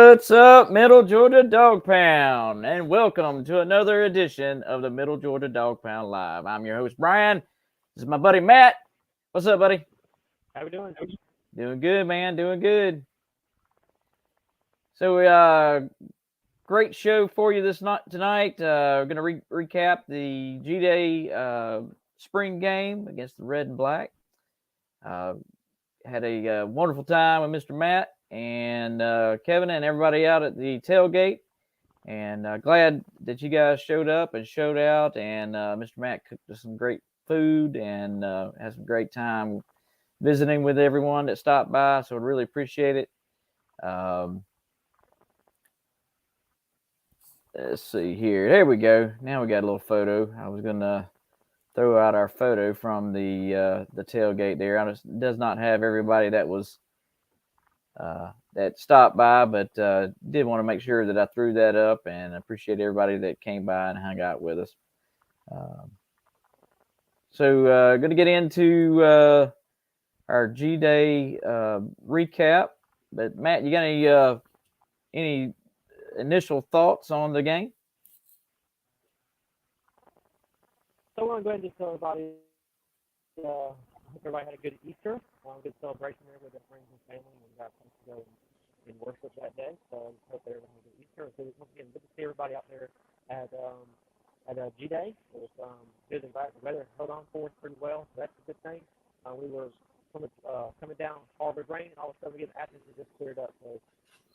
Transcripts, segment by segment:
What's up, Middle Georgia Dog Pound? And welcome to another edition of the Middle Georgia Dog Pound Live. I'm your host, Brian. This is my buddy, Matt. What's up, buddy? How we doing? Doing good, man. Doing good. So, great show for you tonight. We're going to recap the G-Day spring game against the Red and Black. Had a wonderful time with Mr. Matt and Kevin and everybody out at the tailgate. And glad that you guys showed up and showed out. And Mr. Matt cooked us some great food and had some great time visiting with everyone that stopped by. So I really appreciate it. Let's see here. There we go. Now we got a little photo. I was going to throw out our photo from the tailgate there. It does not have everybody that was that stopped by, but did want to make sure that I threw that up, and appreciate everybody that came by and hung out with us. So going to get into our G-Day recap. But Matt, you got any initial thoughts on the game? So I want to go ahead and just tell everybody, I hope everybody had a good Easter, good celebration there with their friends and family, and got time to go and worship that day. So I hope everyone had a good Easter. So once again, good to see everybody out there at G-Day. It was good and bad. The weather held on for us pretty well, so that's a good thing. We were coming down hard with rain, and all of a sudden we get the atmosphere just cleared up. So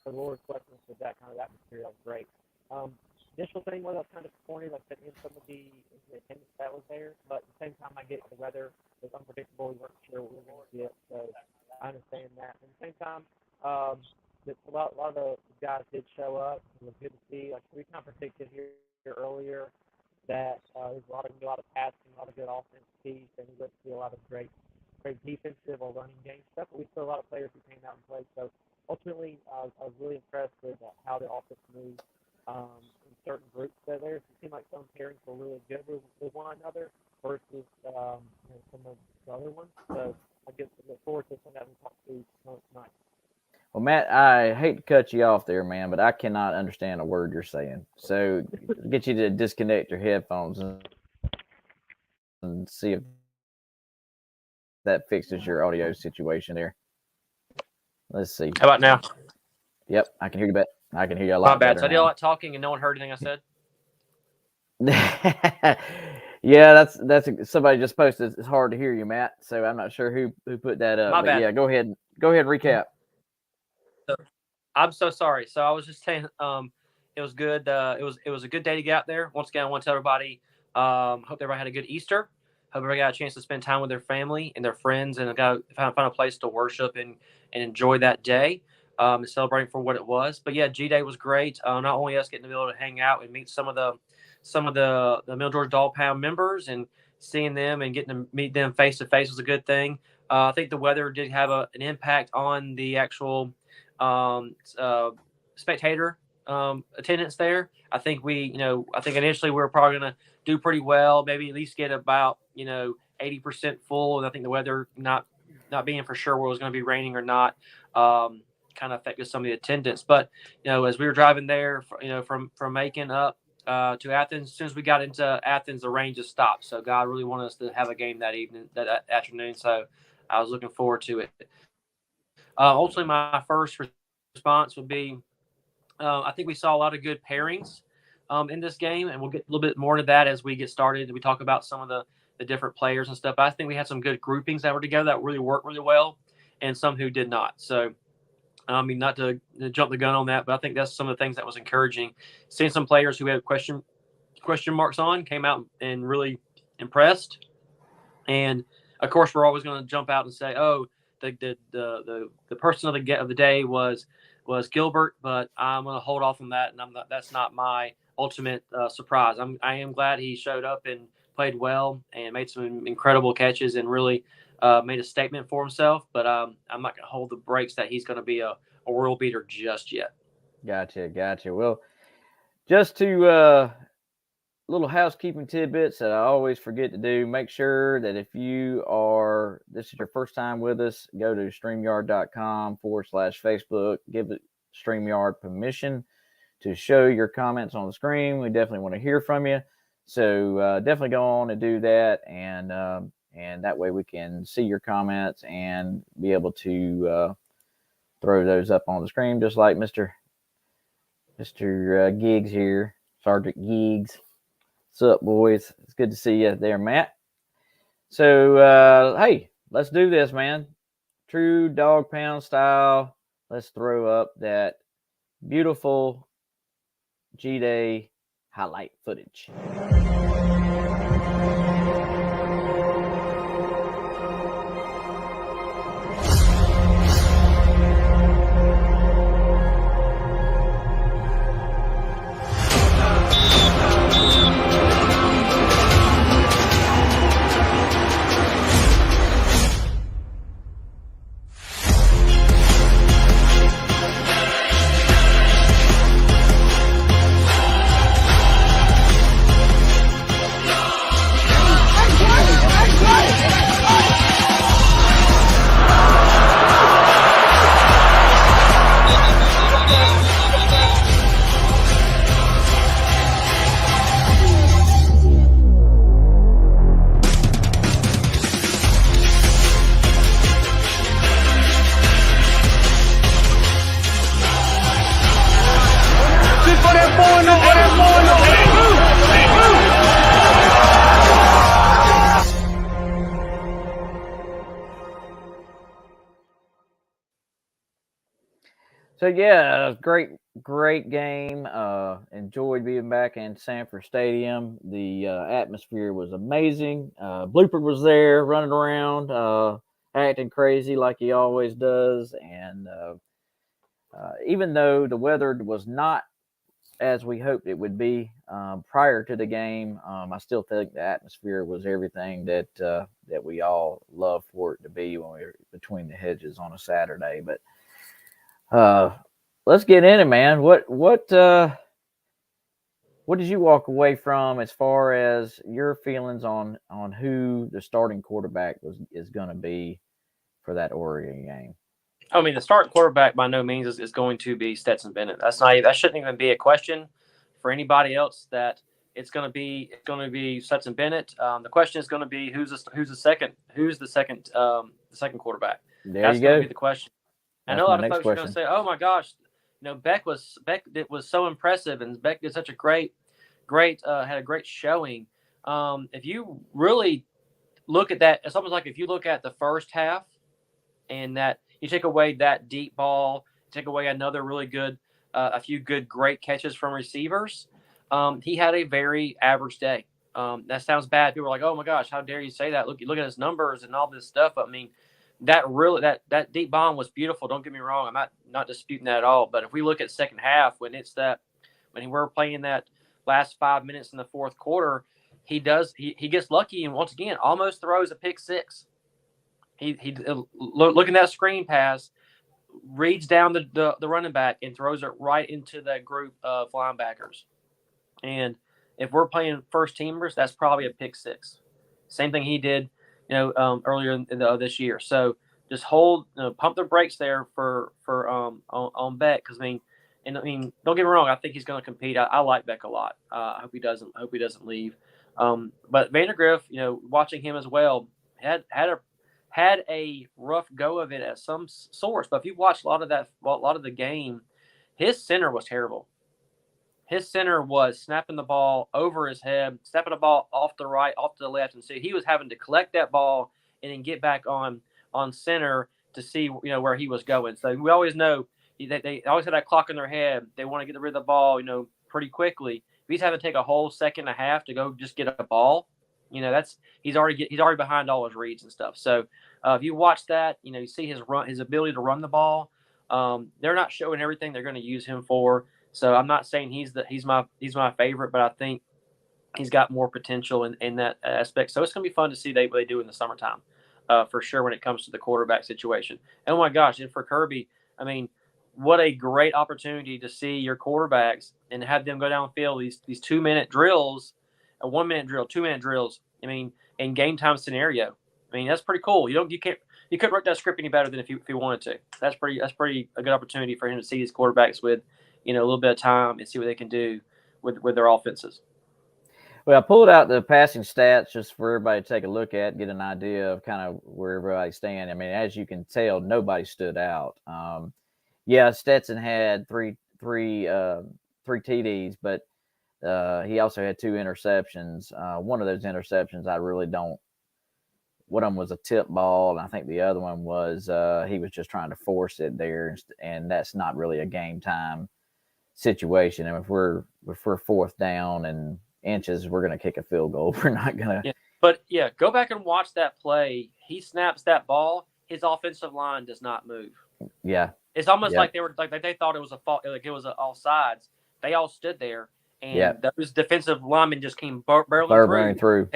the Lord's blessing us with that kind of atmosphere. That was great. Initial thing was I was kind of disappointed. I said in some of the attendance that was there, but at the same time, I get the weather was unpredictable. We weren't sure what we were going to get, so I understand that. At the same time, a lot of the guys did show up. It was good to see. Like we kind of predicted here earlier that there's a lot of passing, a lot of good offense piece, and we would see a lot of great defensive or running game stuff. But we saw a lot of players who came out and played. So ultimately, I was really impressed with how the offense moved. In certain groups there, it seemed like some pairings were really good with one another versus some of the other ones. So I guess I look forward to some of that we talk to tonight. Well, Matt, I hate to cut you off there, man, but I cannot understand a word you're saying. So get you to disconnect your headphones and see if that fixes your audio situation there. Let's see. How about now? Yep, I can hear you better. I can hear you a lot better. So I did a lot of talking and no one heard anything I said. Yeah, that's somebody just posted. It's hard to hear you, Matt. So I'm not sure who put that up. My bad. Yeah, go ahead and recap. So, I'm so sorry. So I was just saying, it was good. It was a good day to get out there. Once again, I want to tell everybody, hope everybody had a good Easter. Hope everybody got a chance to spend time with their family and their friends, and find a place to worship and enjoy that day. And celebrating for what it was. But yeah, G-Day was great. Not only us getting to be able to hang out and meet some of the Middle Georgia Dog Pound members and seeing them and getting to meet them face to face was a good thing. I think the weather did have an impact on the actual spectator attendance there. I think initially we were probably going to do pretty well, maybe at least get about 80% full. And I think the weather not being for sure where it was going to be raining or not. Kind of affected some of the attendance, but as we were driving there, from Macon up to Athens, as soon as we got into Athens, the rain just stopped. So God really wanted us to have a game that afternoon. So I was looking forward to it. Ultimately, my first response would be, I think we saw a lot of good pairings in this game, and we'll get a little bit more into that as we get started. We talk about some of the different players and stuff. But I think we had some good groupings that were together that really worked really well, and some who did not. So. Not to jump the gun on that, but I think that's some of the things that was encouraging. Seeing some players who had question marks on came out and really impressed. And of course, we're always going to jump out and say, "Oh, the person of the day was Gilbert," but I'm going to hold off on that, and that's not my ultimate surprise. I am glad he showed up and played well and made some incredible catches and really. Made a statement for himself, but I'm not going to hold the brakes that he's going to be a world beater just yet. Gotcha. Well, just to little housekeeping tidbits that I always forget to do. Make sure that if this is your first time with us, go to StreamYard.com/Facebook. Give StreamYard permission to show your comments on the screen. We definitely want to hear from you. So definitely go on and do that, and that way we can see your comments and be able to throw those up on the screen, just like Mr. Giggs here, Sergeant Giggs. What's up, boys? It's good to see you there, Matt. So hey, let's do this, man. True dog pound style. Let's throw up that beautiful G-Day highlight footage. So yeah, great game. Enjoyed being back in Sanford Stadium. The atmosphere was amazing. Blooper was there, running around, acting crazy like he always does. And even though the weather was not as we hoped it would be prior to the game, I still think the atmosphere was everything that we all love for it to be when we were between the hedges on a Saturday. But let's get in it, man. What did you walk away from as far as your feelings on who the starting quarterback is going to be for that Oregon game? I mean, the starting quarterback by no means is going to be Stetson Bennett. That shouldn't even be a question for anybody else. That it's going to be Stetson Bennett. The question is going to be who's the second quarterback. That's going to be the question. I know a lot of folks question. are going to say, "Oh my gosh, Beck was so impressive, and Beck did such a great had a great showing." If you really look at that, it's almost like if you look at the first half, and that you take away that deep ball, take away another really good, a few great catches from receivers, he had a very average day. That sounds bad. People are like, "Oh my gosh, how dare you say that? Look at his numbers and all this stuff." I mean, that deep bomb was beautiful. Don't get me wrong. I'm not disputing that at all. But if we look at second half, when we're playing that last 5 minutes in the fourth quarter, he gets lucky and once again almost throws a pick six. He looking at that screen pass, reads down the running back and throws it right into that group of linebackers. And if we're playing first teamers, that's probably a pick six. Same thing he did, earlier this year. So just pump the brakes there for on Beck, because don't get me wrong, I think he's going to compete. I like Beck a lot. I hope he doesn't leave. But Vandergriff, watching him as well, had a rough go of it at some source. But if you watch a lot of the game, his center was terrible. His center was snapping the ball over his head, snapping the ball off the right, off to the left, and so he was having to collect that ball and then get back on center to see where he was going. So we always know they always have that clock in their head. They want to get rid of the ball, pretty quickly. If he's having to take a whole second and a half to go just get a ball, he's already behind all his reads and stuff. So if you watch that, you see his ability to run the ball. They're not showing everything they're going to use him for. So I'm not saying he's my favorite, but I think he's got more potential in that aspect. So it's going to be fun to see what they do in the summertime, for sure, when it comes to the quarterback situation. And oh my gosh, and for Kirby, what a great opportunity to see your quarterbacks and have them go downfield these 2-minute drills, a 1-minute drill, 2-minute drills. In game time scenario. That's pretty cool. You you couldn't write that script any better than if he wanted to. That's pretty a good opportunity for him to see his quarterbacks with, a little bit of time and see what they can do with their offenses. Well, I pulled out the passing stats just for everybody to take a look at, get an idea of kind of where everybody's standing. I mean, as you can tell, nobody stood out. Yeah, Stetson had three TDs, but he also had 2 interceptions. One of those interceptions, I really don't. One of them was a tip ball, and I think the other one was he was just trying to force it there, and that's not really a game time situation. And if we're 4th down and inches, we're going to kick a field goal. We're not going to. Yeah. But yeah, go back and watch that play. He snaps that ball. His offensive line does not move. Yeah. It's almost like they thought it was a fault, like it was all sides. They all stood there, and those defensive linemen just came barreling through.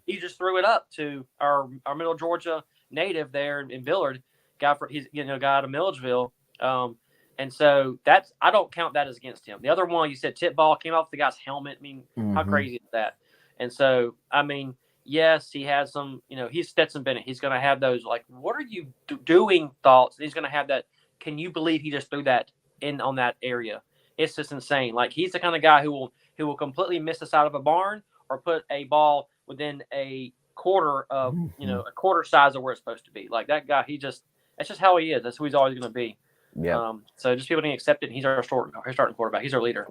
He just threw it up to our Middle Georgia native there in Villard, guy out of Milledgeville. And so I don't count that as against him. The other one you said tip ball came off the guy's helmet. I mean, how crazy is that? And so, I mean, yes, he has some, he's Stetson Bennett. He's going to have those, like, what are you doing thoughts. He's going to have that. Can you believe he just threw that in on that area? It's just insane. Like, he's the kind of guy who will completely miss the side of a barn or put a ball within a quarter of, a quarter size of where it's supposed to be. Like, that guy, that's just how he is. That's who he's always going to be. Yeah. So just people need to accept it. He's our starting quarterback. He's our leader.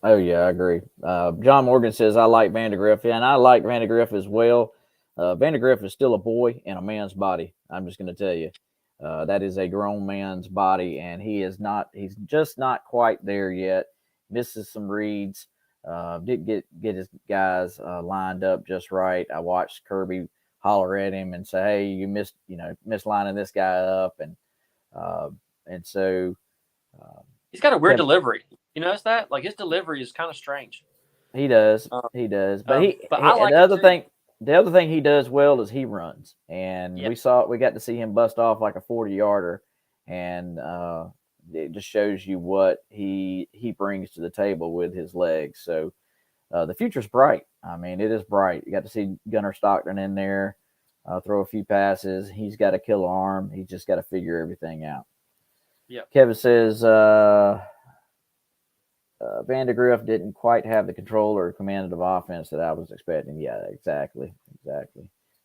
Oh yeah, I agree. John Morgan says I like Vandegrift, and I like Vandegrift as well. Vandegrift is still a boy in a man's body. I'm just going to tell you, that is a grown man's body, and he's just not quite there yet. Misses some reads. Did get his guys lined up just right. I watched Kirby holler at him and say, "Hey, you missed lining this guy up," and so he's got a weird delivery. You notice that? Like, his delivery is kind of strange. He does. But the other thing he does well is he runs. And we got to see him bust off like a 40-yarder. And it just shows you what he brings to the table with his legs. So the future's bright. I mean, it is bright. You got to see Gunnar Stockton in there, throw a few passes. He's got a killer arm. He's just got to figure everything out. Yeah. Kevin says Vandegrift didn't quite have the control or command of offense that I was expecting. Yeah, exactly.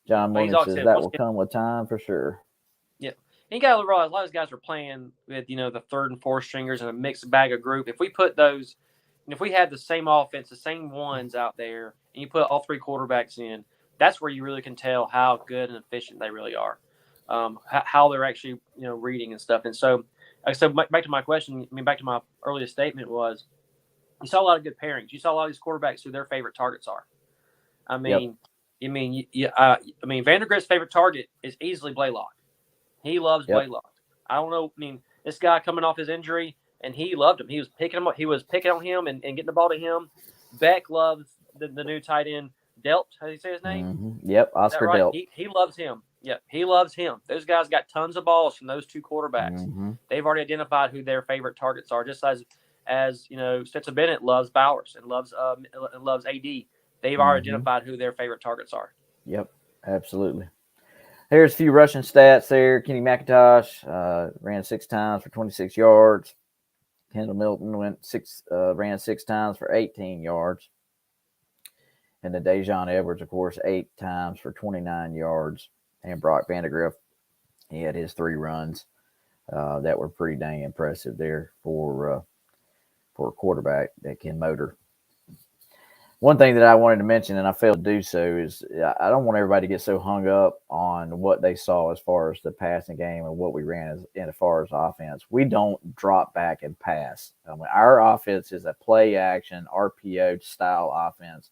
John Morgan says that will come with time for sure. Yeah. And you got to realize a lot of these guys are playing with, the 3rd and 4th stringers and a mixed bag of group. If we put those, if we had the same offense, the same ones out there, and you put all 3 quarterbacks in, that's where you really can tell how good and efficient they really are, how they're actually, reading and stuff. And so back to my question, back to my earliest statement was, you saw a lot of good pairings. You saw a lot of these quarterbacks who their favorite targets are. Vandegrift's favorite target is easily Blaylock. He loves Blaylock. I don't know. This guy coming off his injury, and he loved him. He was picking him up. He was picking on him and getting the ball to him. Beck loves the new tight end, Delp. How do you say his name? Mm-hmm. Yep, Oscar right? Delp. He loves him. Yeah, he loves him. Those guys got tons of balls from those 2 quarterbacks. Mm-hmm. They've already identified who their favorite targets are, just as Stetson Bennett loves Bowers and loves AD. They've already identified who their favorite targets are. Yep, absolutely. Here's a few rushing stats there. Kenny McIntosh ran 6 times for 26 yards. Kendall Milton ran 6 times for 18 yards. And then Dejon Edwards, of course, 8 times for 29 yards. And Brock Vandegrift, he had his 3 runs that were pretty dang impressive there for a quarterback that can motor. One thing that I wanted to mention, and I failed to do so, is I don't want everybody to get so hung up on what they saw as far as the passing game and what we ran as far as offense. We don't drop back and pass. Our offense is a play-action, RPO style offense.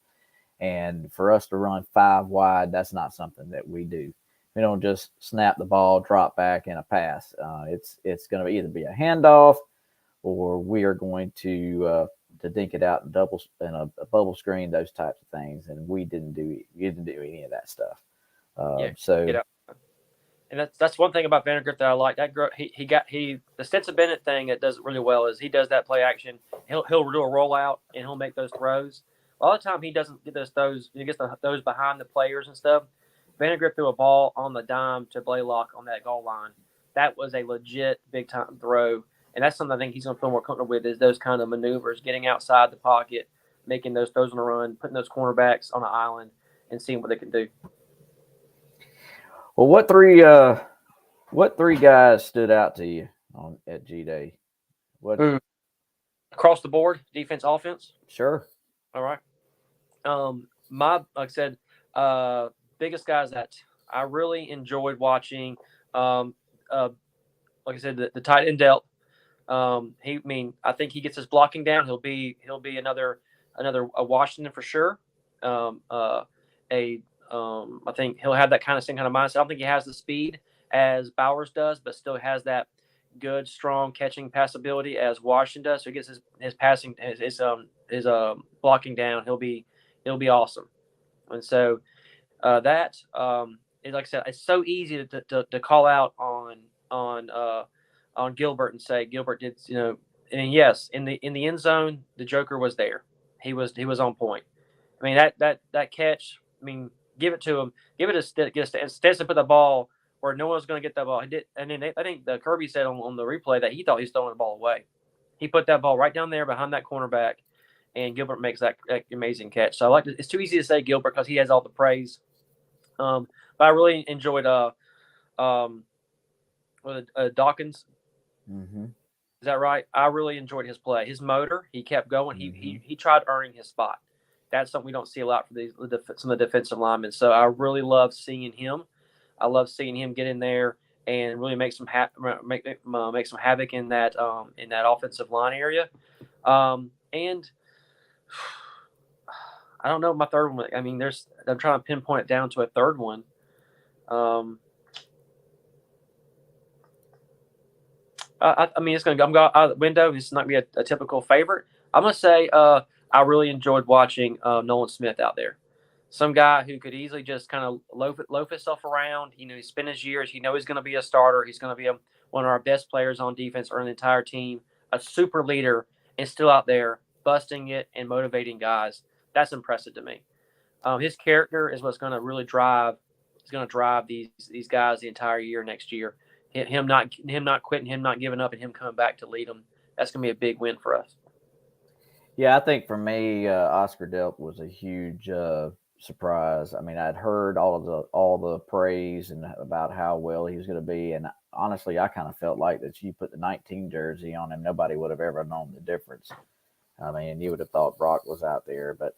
And for us to run 5 wide, that's not something that we do. We don't just snap the ball, drop back, and a pass. It's going to either be a handoff, or we are going to dink it out and a bubble screen, those types of things. And we didn't do any of that stuff. And that's one thing about Vandegrift that I like. That the Stetson Bennett thing that does it really well is he does that play action. He'll do a rollout and he'll make those throws. A lot of the time he doesn't get those throws. He gets those behind the players and stuff. Vandergrift threw a ball on the dime to Blaylock on that goal line. That was a legit big time throw, and that's something I think he's going to feel more comfortable with is those kind of maneuvers, getting outside the pocket, making those throws on the run, putting those cornerbacks on an island, and seeing what they can do. Well, what three guys stood out to you at G-Day? What? Across the board, defense, offense. Sure. All right. Like I said, biggest guys that I really enjoyed watching. Like I said, the tight end Delt. I think he gets his blocking down. He'll be another Washington for sure. I think he'll have that same kind of mindset. I don't think he has the speed as Bowers does, but still has that good, strong catching pass ability as Washington does. So he gets his passing, his blocking down. He'll be awesome. And so that is, like I said, it's so easy to call out on Gilbert and say Gilbert did, and yes, in the end zone, the Joker was there. He was on point. I mean, that catch, I mean, give it to him. Give it a Stetson put the ball where no one was going to get that ball. He did, and then I think the Kirby said on the replay that he thought he was throwing the ball away. He put that ball right down there behind that cornerback, and Gilbert makes that amazing catch. So it's too easy to say Gilbert because he has all the praise. But I really enjoyed Dawkins. Mm-hmm. Is that right? I really enjoyed his play. His motor, he kept going. Mm-hmm. He tried earning his spot. That's something we don't see a lot for some of the defensive linemen. So I really love seeing him. I love seeing him get in there and really make some havoc in that offensive line area. And I don't know my third one. I mean, I'm trying to pinpoint it down to a third one. I mean, it's going to go out the window. It's not going to be a typical favorite. I'm going to say I really enjoyed watching Nolan Smith out there. Some guy who could easily just kind of loaf himself around. He spent his years. He's going to be a starter. He's going to be one of our best players on defense or the entire team, a super leader, and still out there busting it and motivating guys. That's impressive to me. His character is what's going to really drive. Is going to drive these guys the entire year next year. Him not quitting, him not giving up, and him coming back to lead them. That's going to be a big win for us. Yeah, I think for me, Oscar Delp was a huge surprise. I mean, I'd heard all the praise and about how well he was going to be, and honestly, I kind of felt like that you put the 19 jersey on him, nobody would have ever known the difference. I mean, you would have thought Brock was out there, but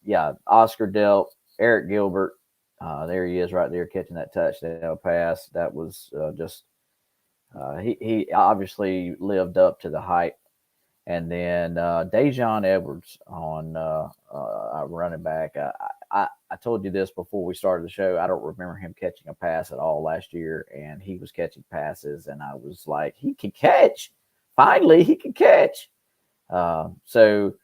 yeah, Oscar Delp, Eric Gilbert. There he is right there catching that touchdown pass. That was he obviously lived up to the hype. And then Dejon Edwards on running back. I told you this before we started the show. I don't remember him catching a pass at all last year, and he was catching passes, and I was like, he can catch. Finally, he can catch. So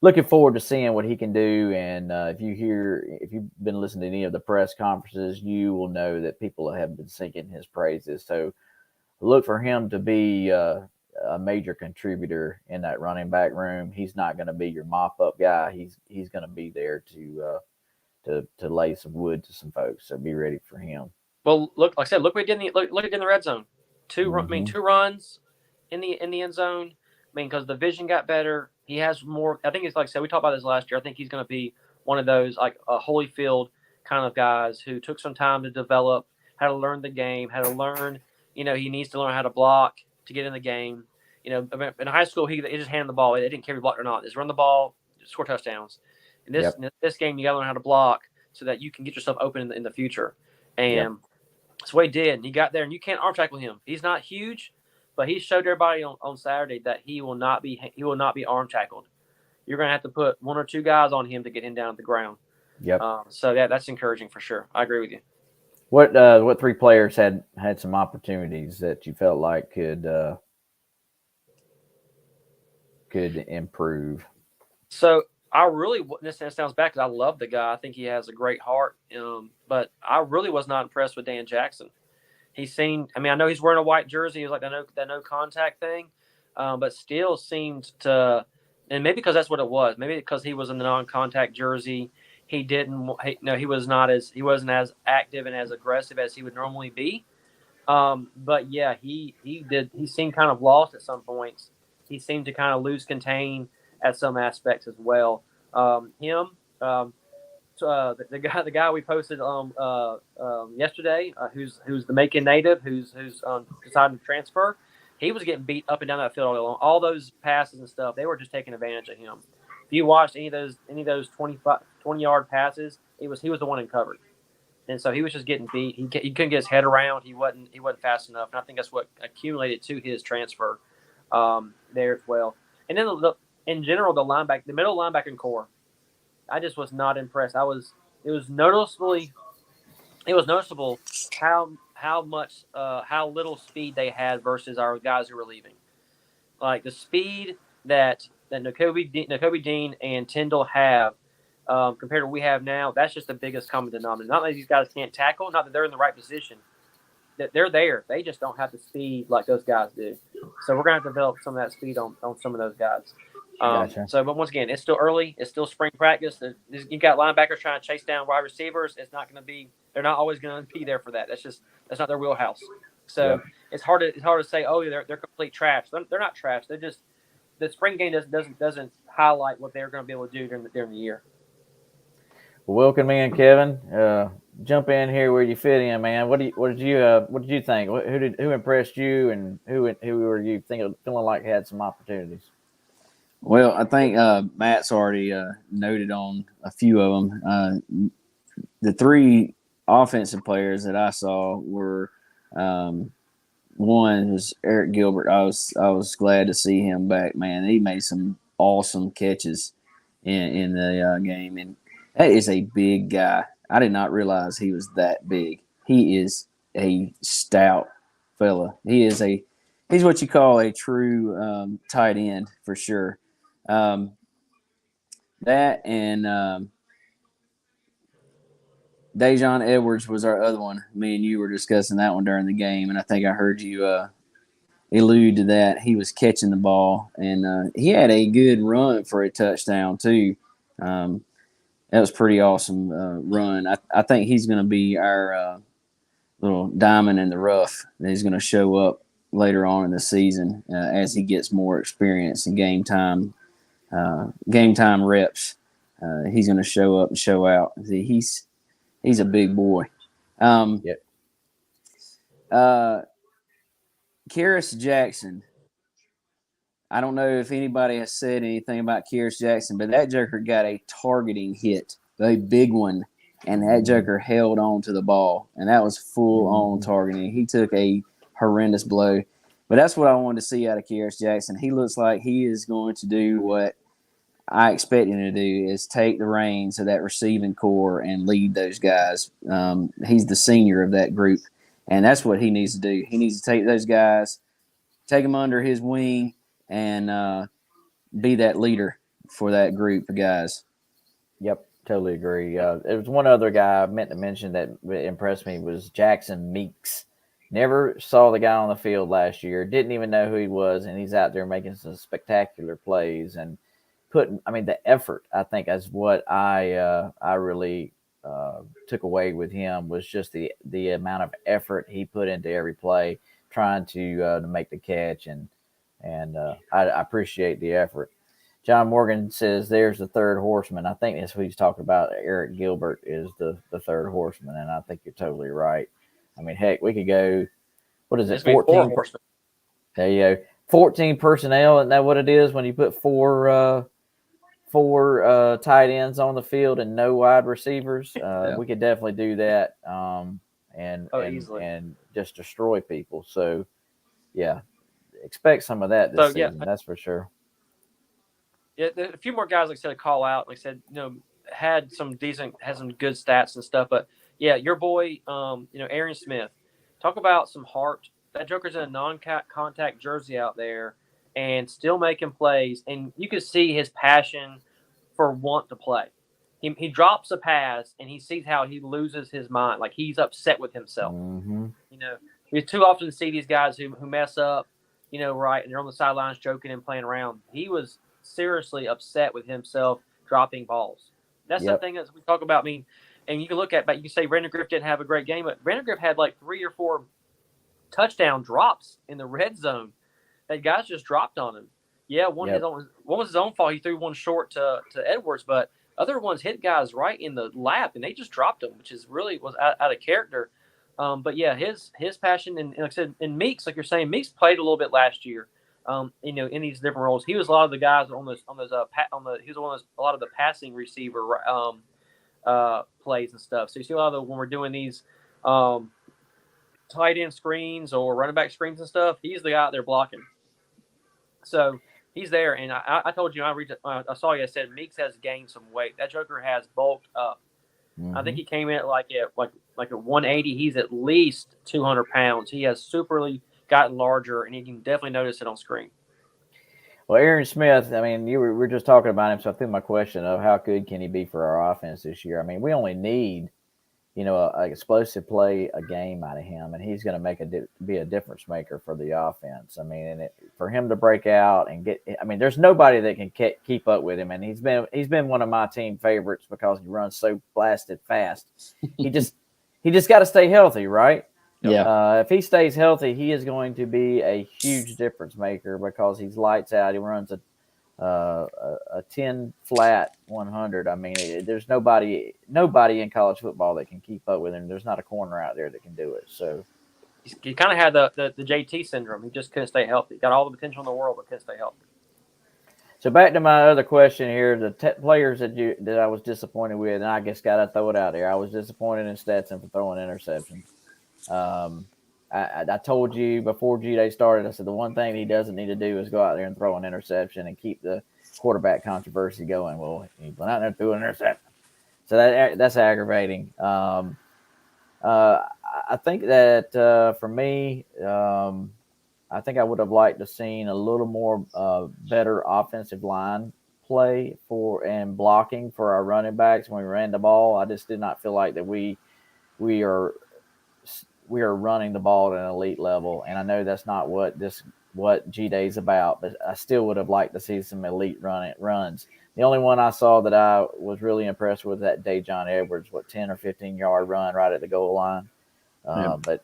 looking forward to seeing what he can do. And if you've been listening to any of the press conferences, you will know that people have been singing his praises. So look for him to be a major contributor in that running back room. He's not going to be your mop up guy. He's going to be there to lay some wood to some folks. So be ready for him. Well, look, like I said, look what he did in the red zone. Two runs in the end zone. I mean, because the vision got better. He has more. I think it's like I said, we talked about this last year. I think he's going to be one of those like Holyfield kind of guys who took some time to develop, how to learn the game, how to learn. He needs to learn how to block to get in the game. In high school, he just handed the ball. It didn't care if he blocked or not. Just run the ball, score touchdowns. In this game, you got to learn how to block so that you can get yourself open in the future. And that's what he did. And he got there, and you can't arm tackle him. He's not huge. But he showed everybody on Saturday that he will not be arm tackled. You're going to have to put one or two guys on him to get him down at the ground. Yep. So that's encouraging for sure. I agree with you. What three players had some opportunities that you felt like could improve? So I really, this sounds bad because I love the guy. I think he has a great heart. But I really was not impressed with Dan Jackson. I know he's wearing a white jersey. He was like that no contact thing, but still seemed to, and maybe because that's what it was. Maybe because he was in the non-contact jersey he didn't. He wasn't as active and as aggressive as he would normally be. But yeah, he did. He seemed kind of lost at some points. He seemed to kind of lose contain at some aspects as well. Him. The guy we posted yesterday, who's the Macon native, who's decided to transfer, he was getting beat up and down that field all day long. All those passes and stuff, they were just taking advantage of him. If you watched any of those 20-yard passes, he was the one in covered, and so he was just getting beat. He couldn't get his head around. He wasn't fast enough, and I think that's what accumulated to his transfer there as well. And then in general, the middle linebacking core, I just was not impressed. It was noticeable how little speed they had versus our guys who were leaving. Like the speed that Nakobe Dean and Tyndall have compared to what we have now, that's just the biggest common denominator. Not that these guys can't tackle, not that they're in the right position. That they're there. They just don't have the speed like those guys do. So we're gonna have to develop some of that speed on some of those guys. Gotcha. So, but once again, it's still early. It's still spring practice. You got linebackers trying to chase down wide receivers. It's not going to be. They're not always going to be there for that. That's not their wheelhouse. So it's hard to say. Oh, they're complete trash. They're not trash. They're just the spring game doesn't highlight what they're going to be able to do during the year. Well, welcome in, Kevin. Jump in here where you fit in, man. What did you think? Who impressed you, and who were you feeling like had some opportunities? Well, I think Matt's already noted on a few of them. The three offensive players that I saw were one was Eric Gilbert. I was glad to see him back, man. He made some awesome catches in the game, and that is a big guy. I did not realize he was that big. He is a stout fella. He's what you call a true tight end for sure. That and Dejon Edwards was our other one. Me and you were discussing that one during the game, and I think I heard you allude to that. He was catching the ball, and he had a good run for a touchdown too. That was pretty awesome run. I think he's going to be our little diamond in the rough. He's going to show up later on in the season as he gets more experience in game time reps. He's going to show up and show out. He's a big boy. Keris Jackson. I don't know if anybody has said anything about Keris Jackson, but that joker got a targeting hit, a big one, and that joker held on to the ball, and that was full-on targeting. He took a horrendous blow. But that's what I wanted to see out of Keris Jackson. He looks like he is going to do what I expect him to do, is take the reins of that receiving core and lead those guys. He's the senior of that group, and that's what he needs to do. He needs to take those guys, take them under his wing, and be that leader for that group of guys. Yep, totally agree. There was one other guy I meant to mention that impressed me was Jackson Meeks. Never saw the guy on the field last year. Didn't even know who he was, and he's out there making some spectacular plays and the effort. I think is what I really took away with him was just the amount of effort he put into every play, trying to make the catch, and I appreciate the effort. John Morgan says there's the third horseman. I think that's what he's talking about. Eric Gilbert is the third horseman, and I think you're totally right. I mean, heck, we could go, what is it, 14? There you go. 14 personnel, isn't that what it is when you put four tight ends on the field and no wide receivers? We could definitely do that and just destroy people. So, yeah, expect some of that this season, that's for sure. Yeah, a few more guys, like I said, call out. Like I said, had some good stats and stuff. But yeah, your boy, Aaron Smith. Talk about some heart. That joker's in a non-contact jersey out there and still making plays. And you can see his passion for want to play. He drops a pass and he sees how he loses his mind. Like he's upset with himself. Mm-hmm. We too often see these guys who mess up, right, and they're on the sidelines joking and playing around. He was seriously upset with himself dropping balls. That's the thing that we talk about. I mean, and you can look at, but you can say Vandergrift didn't have a great game, but Vandergrift had like 3 or 4 touchdown drops in the red zone that guys just dropped on him. Yeah, one was his own fault. He threw one short to Edwards, but other ones hit guys right in the lap, and they just dropped him, which is really was out of character. But yeah, his passion and like I said, and Meeks, like you're saying, Meeks played a little bit last year. You know, in these different roles, he was a lot of the guys he was one of a lot of the passing receiver plays and stuff. So you see a lot of when we're doing these tight end screens or running back screens and stuff, he's the guy out there blocking. So he's there, and I told you, I saw you. I said Meeks has gained some weight. That joker has bulked up. Mm-hmm. I think he came in at like at 180. He's at least 200 pounds. He has superly gotten larger, and you can definitely notice it on screen. Well, Aaron Smith, I mean, we were just talking about him, so I think my question of how good can he be for our offense this year? I mean, we only need, you know, an explosive play a game out of him, and he's going to be a difference maker for the offense. I mean, and for him to break out and I mean, there's nobody that can keep up with him, and he's been one of my team favorites because he runs so blasted fast. He just got to stay healthy, right? Yeah. If he stays healthy, he is going to be a huge difference maker because he's lights out. He runs a 10 flat 100. I mean, there's nobody in college football that can keep up with him. There's not a corner out there that can do it. So he kind of had the JT syndrome. He just couldn't stay healthy. Got all the potential in the world, but couldn't stay healthy. So back to my other question here: the players that I was disappointed with, and I guess gotta throw it out there. I was disappointed in Stetson for throwing interceptions. I told you before G-Day started, I said the one thing he doesn't need to do is go out there and throw an interception and keep the quarterback controversy going. Well, he went out there and threw an interception. So that's aggravating. I think that for me, I think I would have liked to seen a little more better offensive line play and blocking for our running backs when we ran the ball. I just did not feel like that we are running the ball at an elite level, and I know that's not what G-Day is about, but I still would have liked to see some elite runs. The only one I saw that I was really impressed with that Dejon Edwards, 10 or 15-yard run right at the goal line. But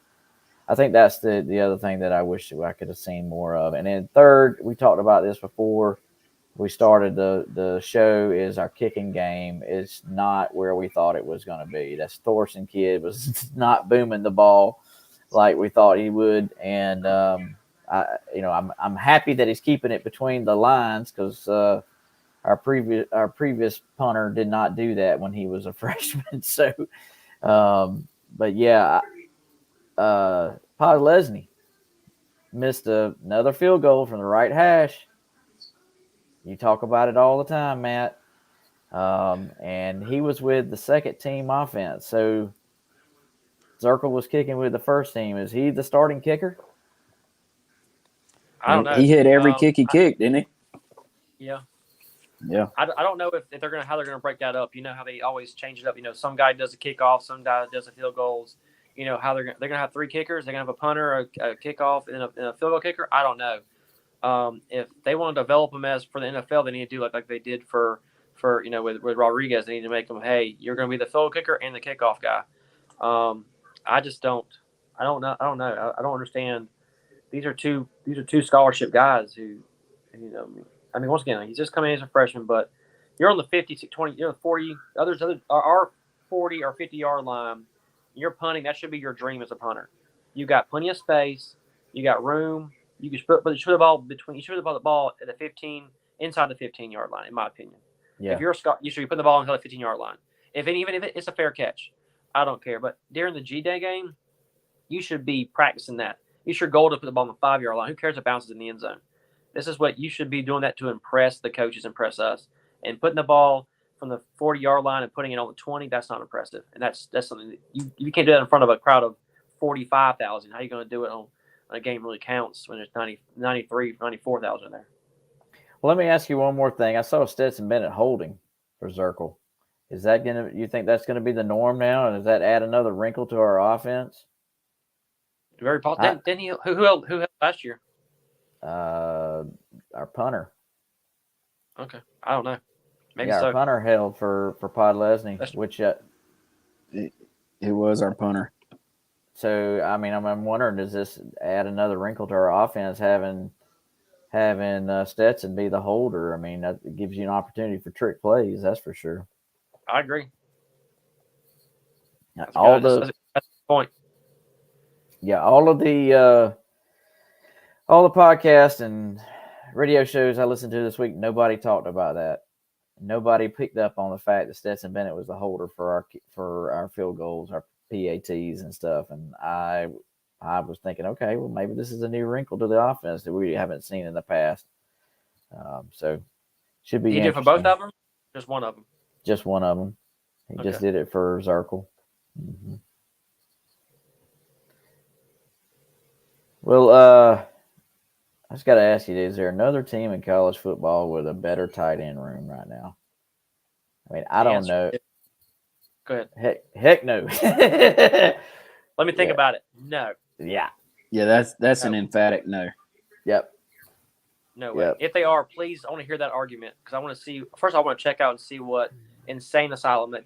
I think that's the other thing that I wish I could have seen more of. And then third, we talked about this before we started the show, is our kicking game is not where we thought it was going to be. That Thorson kid was not booming the ball like we thought he would. And, I'm happy that he's keeping it between the lines because our previous punter did not do that when he was a freshman. So, but yeah, Podlesny missed another field goal from the right hash. You talk about it all the time, Matt. And he was with the second team offense. So Zirkle was kicking with the first team. Is he the starting kicker? I don't know. He hit every kick he kicked, didn't he? Yeah. Yeah. I don't know if they're how they're gonna break that up. You know how they always change it up. You know, some guy does a kickoff, some guy does the field goals. You know how they're gonna have 3 kickers. They're gonna have a punter, a kickoff, and a field goal kicker. I don't know. If they want to develop them as for the NFL, they need to do like they did for with Rodriguez. They need to make them, hey, you're going to be the field kicker and the kickoff guy. I just don't. I don't know. I don't understand. These are two scholarship guys who, I mean, once again, he's just coming in as a freshman, but you're on the 50, 20, 40. Others are 40 or 50-yard line. You're punting. That should be your dream as a punter. You got plenty of space. You got room. You should put the ball at the 15 inside the 15-yard line, in my opinion. Yeah. If you're a Scot, you should be putting the ball inside the 15-yard line. Even if it's a fair catch, I don't care. But during the G-Day game, you should be practicing that. You should goal to put the ball on the 5-yard line. Who cares if it bounces in the end zone? This is what you should be doing, that to impress the coaches, impress us. And putting the ball from the 40-yard line and putting it on the 20, that's not impressive. And that's something that you can't do that in front of a crowd of 45,000. How are you going to do it on a game really counts when there's 94,000 there? Well, let me ask you one more thing. I saw Stetson Bennett holding for Zirkle. Is that you think that's going to be the norm now? And does that add another wrinkle to our offense? Very possible. Didn't he? Who held last year? Our punter. Okay, I don't know. Maybe yeah, so. our punter held for Pod Lesney, That's- which It was our punter. so I mean I'm wondering, does this add another wrinkle to our offense having Stetson be the holder? I mean, that gives you an opportunity for trick plays, that's for sure. I agree. That's All good. the That's a point. yeah, all the podcasts and radio shows I listened to this week, nobody talked about that. Nobody picked up on the fact that Stetson Bennett was the holder for our field goals, our PATs and stuff. And I was thinking, okay, well maybe this is a new wrinkle to the offense that we haven't seen in the past. So should be. He did it for both of them. Just one of them. Just one of them. He just did it for Zirkle. Mm-hmm. Well, I just got to ask you, is there another team in college football with a better tight end room right now? I mean, I don't know. Go ahead. Heck no. Let me think about it. No. Yeah. Yeah, that's an emphatic no. Yep. No way. If they are, please, I want to hear that argument because I want to see. First, I want to check out and see what insane asylum that